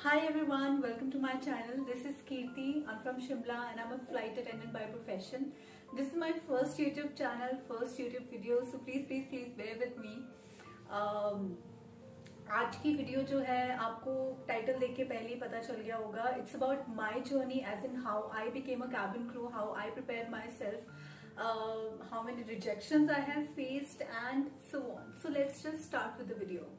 Hi everyone, welcome to my channel. This is Kirti. I'm from Shimla and I'm a flight attendant by profession. This is my first YouTube channel, first YouTube video, so please bear with me. आज की video जो है आपको title देख के पहले ही पता चल गया होगा. It's about my journey as in how I became a cabin crew, how I prepare my self, how many rejections I have faced and so on. So let's just start with the video.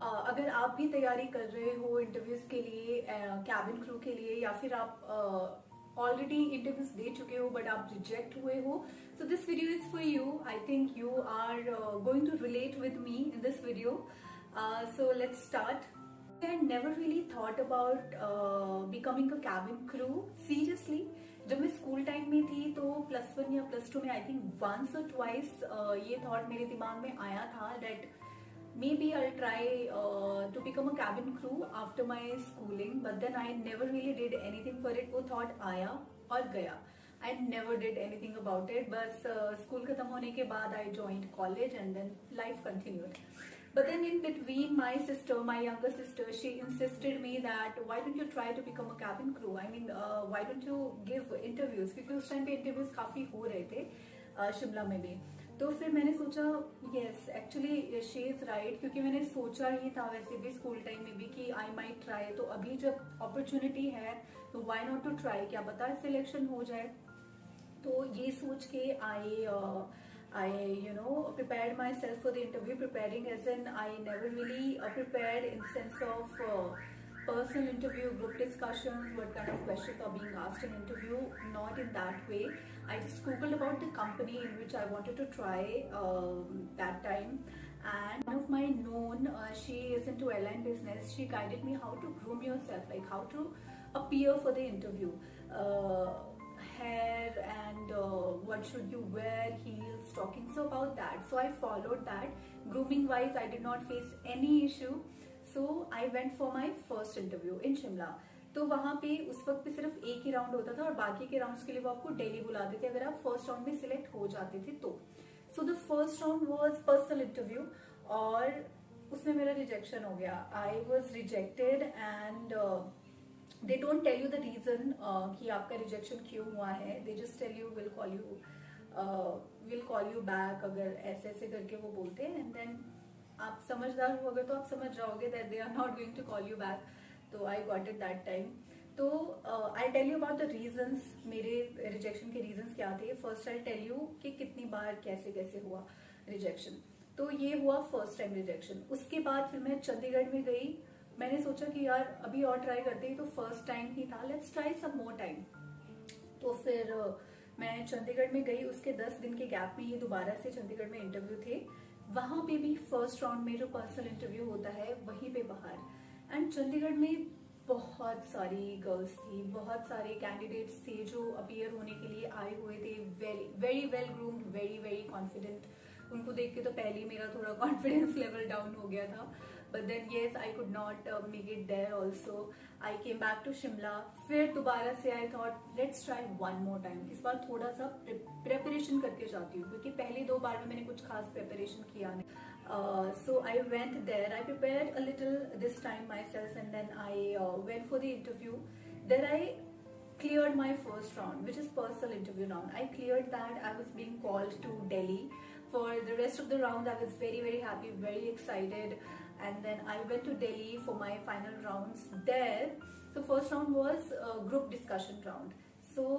अगर आप भी तैयारी कर रहे हो interviews के लिए, cabin crew के लिए, या फिर आप ऑलरेडी इंटरव्यूज दे चुके हो बट आप रिजेक्ट हुए हो, so this video is for you. I think you are going to relate with me in this video. So let's start. I never really thought about becoming a cabin crew. Seriously, जब मैं school time में थी तो +1 या +2 में I think once or twice ये thought मेरे दिमाग में आया था that maybe I'll try to become a cabin crew after my schooling, but then I never really did anything for it. वो thought आया और गया. I never did anything about it. बस स्कूल खत्म होने के बाद I joined college and then life continued. But then in between, my sister, my younger sister, she insisted me that why don't you try to become a cabin crew? I mean, why don't you give interviews? क्योंकि उस time पे interviews काफी हो रहे थे शिमला में भी. तो फिर मैंने सोचा yes, actually she is right, क्योंकि मैंने सोचा ही था वैसे भी स्कूल टाइम में भी कि I might try. तो अभी जब अपॉर्चुनिटी है तो why not to try? क्या पता सिलेक्शन हो जाए. तो ये सोच के I prepared myself for the interview. Preparing as in I never really prepared in the sense of personal interview, group discussions, what kind of questions are being asked in interview. Not in that way. I just googled about the company in which I wanted to try that time. And one of my known, she is into airline business. She guided me how to groom yourself, like how to appear for the interview. Hair and what should you wear, heels, stockings. So about that, so I followed that. Grooming wise I did not face any issue. So I went for my first interview in Shimla. तो वहां पे उस वक्त पे सिर्फ एक ही round होता था और बाकी के राउंड्स के लिए वो आपको दिल्ली बुलाते थे अगर आप फर्स्ट राउंड में सिलेक्ट हो जाते थे तो. So the first round was personal interview और उसमें मेरा रिजेक्शन हो गया. I was rejected and they don't tell you the reason कि आपका रिजेक्शन क्यों हुआ है. they just tell you we'll call you back अगर ऐसे ऐसे करके वो बोलते हैं. and then आप समझदार हो अगर तो आप समझ जाओगे that they are not going to call you back. तो I got it that time. तो I'll tell you about the reasons. मेरे रिजेक्शन के reasons क्या थे. first I'll tell you कि कितनी बार कैसे कैसे हुआ रिजेक्शन. तो ये हुआ फर्स्ट टाइम रिजेक्शन. उसके बाद फिर मैं चंडीगढ़ में गई. मैंने सोचा कि यार अभी और ट्राई करते ही, तो फर्स्ट टाइम ही था, let's try some more time. तो फिर मैं चंडीगढ़ में गई. उसके 10 दिन के गैप में ही दोबारा से चंडीगढ़ में इंटरव्यू थे. वहां पे भी फर्स्ट राउंड में जो पर्सनल इंटरव्यू होता है वहीं पे बाहर. एंड चंडीगढ़ में बहुत सारी गर्ल्स थी, बहुत सारे कैंडिडेट्स थे जो अपीयर होने के लिए आए हुए थे. Very very well groomed, very very confident. उनको देख के तो पहले ही मेरा थोड़ा कॉन्फिडेंस लेवल डाउन हो गया था. But then yes I could not make it there also. I came back to Shimla. फिर दोबारा से I thought let's try one more time. इस बार थोड़ा सा प्रिपरेशन करके जाती हूँ क्योंकि पहले 2 बार में मैंने कुछ खास प्रिपरेशन किया नहीं. So I went there. I prepared a little this time myself and then I went for the interview. There I cleared my first round, which is personal interview round. I cleared that. I was being called to Delhi. For the rest of the round I was very very happy, very excited. And then I went to Delhi for my final rounds there. So first round was a group discussion round. So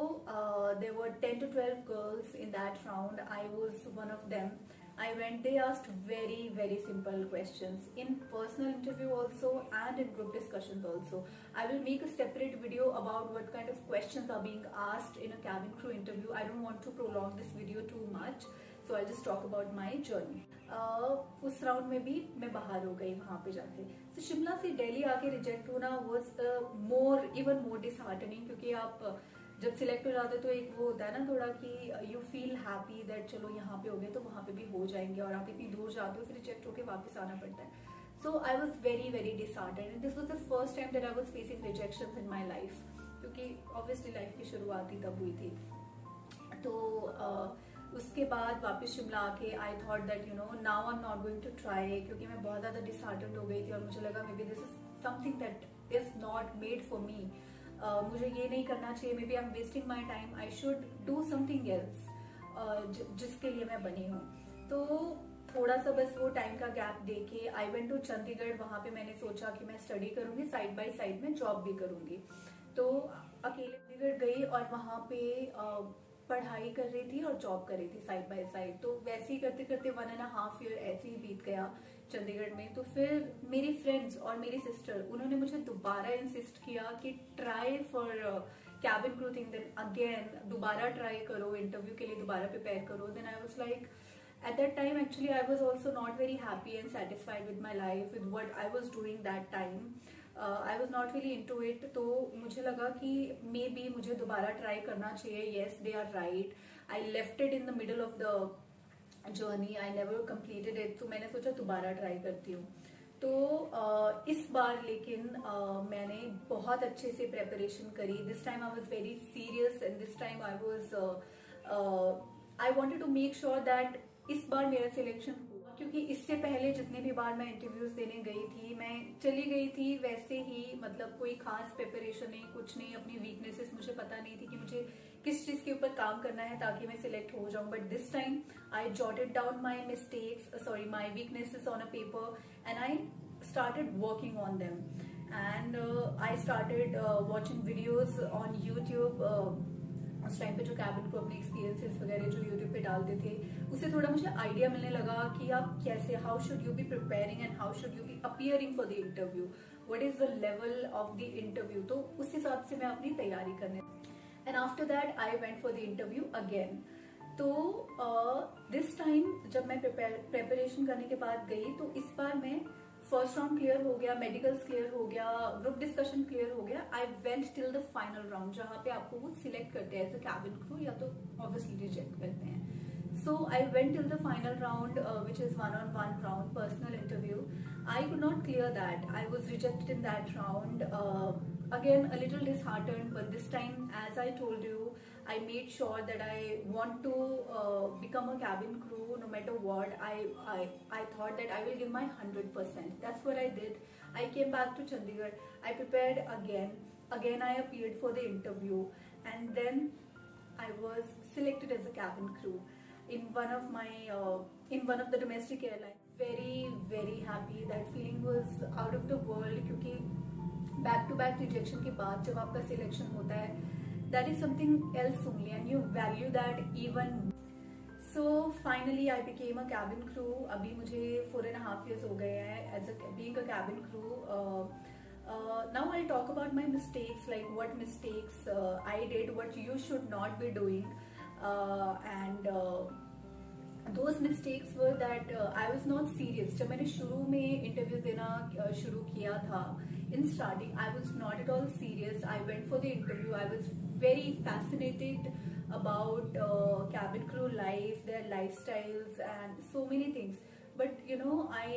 there were 10 to 12 girls in that round. I was one of them. I went. They asked very very simple questions in personal interview also and in group discussions also. I will make a separate video about what kind of questions are being asked in a cabin crew interview. I don't want to prolong this video too much, so I'll just talk about my journey. उस round में भी मैं बाहर हो गई वहां पे जाके. तो शिमला से दिल्ली आके रिजेक्ट होना was even more disheartening, क्योंकि आप जब सिलेक्ट हो जाते तो एक वो होता है ना थोड़ा कि यू फील हैप्पी दैट चलो यहाँ पे हो गए तो वहां पे भी हो जाएंगे, और आप इतनी दूर जाते हो फिर रिजेक्ट होके वापस आना पड़ता है. So I was very very disheartened and this was the first time that I was facing rejections in my life, क्योंकि ऑब्वियसली लाइफ की शुरुआत ही तब हुई थी. तो उसके बाद वापस शिमला आके I thought that now I am not going to try, क्योंकि मैं बहुत ज्यादा डिसहार्टेंड हो गई थी और मुझे लगा maybe this is something that is not made for me, मुझे ये नहीं करना चाहिए, maybe I am wasting my time, I should do something else जिसके लिए मैं बनी हूँ। तो थोड़ा सा बस वो टाइम का गैप देके आई वेंट टू चंडीगढ़। वहां पे मैंने सोचा कि मैं स्टडी करूंगी, साइड बाय साइड में जॉब भी करूंगी। तो अकेले चंडीगढ़ गई और वहां पे पढ़ाई कर रही थी और जॉब कर रही थी साइड बाय साइड। तो वैसे ही करते करते 1.5 ईयर ऐसे ही बीत गया चंडीगढ़ में। तो फिर मेरी फ्रेंड्स और मेरी सिस्टर, उन्होंने मुझे दोबारा इंसिस्ट किया कि try for cabin crew thing, then again दोबारा ट्राई करो, इंटरव्यू के लिए दोबारा प्रिपेयर करो। Then I was like, at that time actually I was also not very happy and satisfied with my life, with what I was doing that time. I was not really into it. तो मुझे लगा कि may be मुझे दोबारा try करना चाहिए. Yes, they are right. I left it in the middle of the journey. I never completed it. तो मैंने सोचा दोबारा ट्राई करती हूँ. तो इस बार लेकिन मैंने बहुत अच्छे से प्रेपरेशन करी. This time I was very serious and this time I wanted to make sure that इस बार मेरा सिलेक्शन हुआ. क्योंकि इससे पहले जितने भी बार मैं इंटरव्यूज देने गई थी, मैं चली गई थी वैसे ही, मतलब कोई खास प्रिपरेशन नहीं, कुछ नहीं. अपनी वीकनेसेस मुझे पता नहीं थी कि मुझे किस चीज के ऊपर काम करना है ताकि मैं सिलेक्ट हो जाऊं. But this time I jotted down my mistakes, my weaknesses on a paper and I started working on them, and I started watching videos on YouTube. उस टाइम पे जो कैबिन को अपने एक्सपीरियंसेस वगैरह जो यूट्यूब पे डालते थे, उससे थोड़ा मुझे आइडिया मिलने लगा कि आप कैसे, how should you B preparing and how should you B appearing for the interview, what is the level of the interview. तो उस हिसाब से मैं अपनी तैयारी करने, and after that I went for the interview again. तो दिस टाइम जब मैं प्रिपरेशन करने के बाद गई, तो इस बार मैं फर्स्ट राउंड क्लियर हो गया, मेडिकल्स क्लियर हो गया, ग्रुप डिस्कशन क्लियर हो गया. आई went till the final round, जहाँ पे आपको वो सिलेक्ट करते हैं एज अ कैबिन क्रू, या तो ऑब्वियसली रिजेक्ट करते हैं. So I went till the final round which is 1-on-1 round, personal interview. I could not clear that. I was rejected in that round. Again, a little disheartened, but this time, as I told you, I made sure that I want to become a cabin crew no matter what. I thought that I will give my 100%. That's what I did. I came back to Chandigarh. I prepared again. Again, I appeared for the interview, and then I was selected as a cabin crew in one of the domestic airlines. Very, very happy. That feeling was out of the world. क्योंकि back to back rejection के बाद जब आपका selection होता है, that is something else only and you value that even. So finally I became a cabin crew. अभी मुझे 4.5 years हो गए हैं as a being a cabin crew. Now I talk about my mistakes, like what mistakes I did, what you should not be doing. And those mistakes were that I was not serious. जब मैंने शुरू में interview देना शुरू किया था, in starting I was not at all serious. I went for the interview. I was very fascinated about cabin crew life, their lifestyles and so many things. But you know, I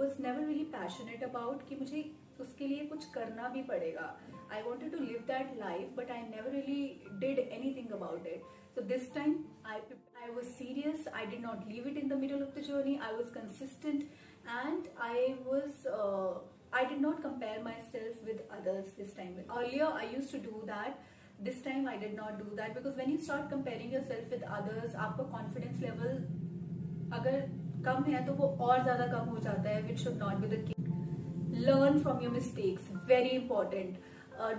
was never really passionate about कि मुझे उसके लिए कुछ करना भी पड़ेगा. I wanted to live that life, but I never really did anything about it. So this time I was serious. I did not leave it in the middle of the journey. I was consistent, and I did not compare myself with others this time. Earlier I used to do that. This time I did not do that, because when you start comparing yourself with others, आपका confidence level अगर कम है तो वो और ज़्यादा कम हो जाता है, which should not be the case. Learn from your mistakes. Very important.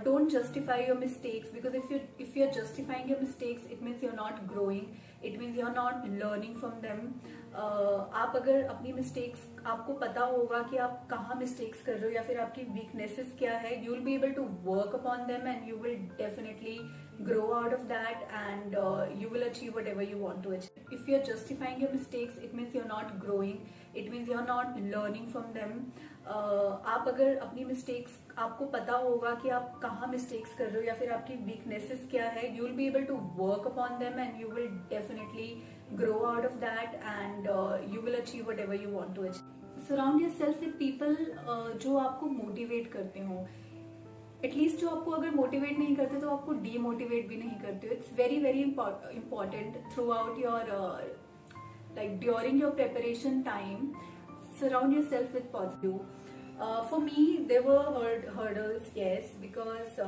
Don't justify your mistakes, because if you're justifying your mistakes, it means you're not growing. It means you're not learning from them. आप अगर अपनी mistakes, आपको पता होगा कि आप कहाँ mistakes कर रहे हो या फिर आपकी weaknesses क्या है, you will be able to work upon them and you will definitely grow out of that, and you will achieve whatever you want to achieve. If you're justifying your mistakes, it means you're not growing. It means you're not learning from them. आप अगर अपनी mistakes, आपको पता होगा कि आप कहाँ mistakes कर रहे हो या फिर आपकी वीकनेसेस क्या है, you will be able to work upon them and you will definitely grow out of that, and you will achieve whatever you want to achieve. Surround yourself with people जो आपको मोटिवेट करते हो. At least जो आपको अगर motivate नहीं करते तो आपको डीमोटिवेट भी नहीं करते हो. It's very very important through out your like during your preparation time. Surround yourself with positive. For me, there were hurdles, yes, because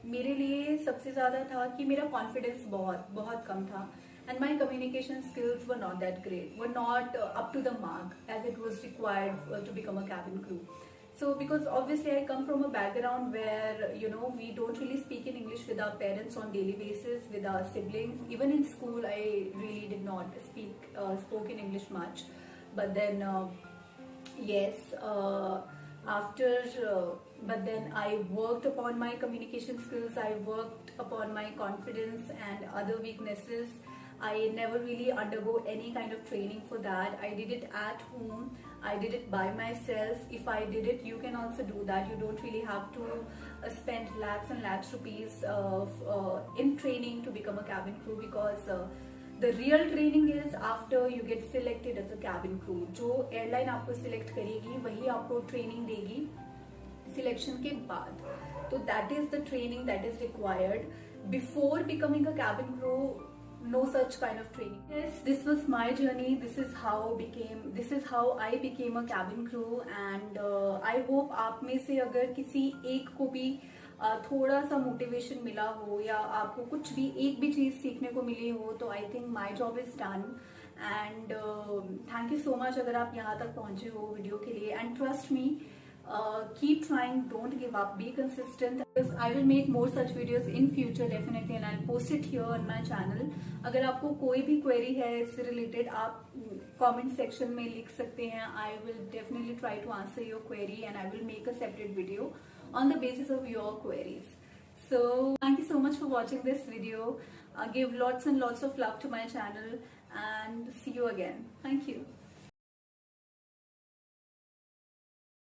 मेरे लिए सबसे ज़्यादा था कि मेरा confidence बहुत कम था, and my communication skills were not that great, were not up to the mark as it was required to become a cabin crew. So because obviously I come from a background where we don't really speak in English with our parents on daily basis, with our siblings. Even in school, I really did not spoke in English much. But then yes, after but then I worked upon my communication skills. I worked upon my confidence and other weaknesses. I never really undergo any kind of training for that. I did it at home. I did it by myself. If I did it, you can also do that. You don't really have to spend lakhs and lakhs rupees in training to become a cabin crew, because the real training is after you get selected as a cabin crew. जो airline आपको select करेगी वही आपको training देगी selection के बाद. So that is the training that is required. Before becoming a cabin crew, no such kind of training. Yes, this was my journey. This is how I became a cabin crew, and I hope आप में से अगर किसी एक को भी थोड़ा सा मोटिवेशन मिला हो, या आपको कुछ भी एक भी चीज़ सीखने को मिली हो, तो I think my job is done. And thank you so much अगर आप यहाँ तक पहुँचे हो वीडियो के लिए. And trust me, keep trying, don't give up, be consistent. I will make more such videos in future definitely, and I'll post it here on my channel. अगर आपको कोई भी query है इससे related, आप comment section में लिख सकते हैं. I will definitely try to answer your query, and I will make a separate video on the basis of your queries. So thank you so much for watching this video. Give lots and lots of love to my channel, and see you again. Thank you.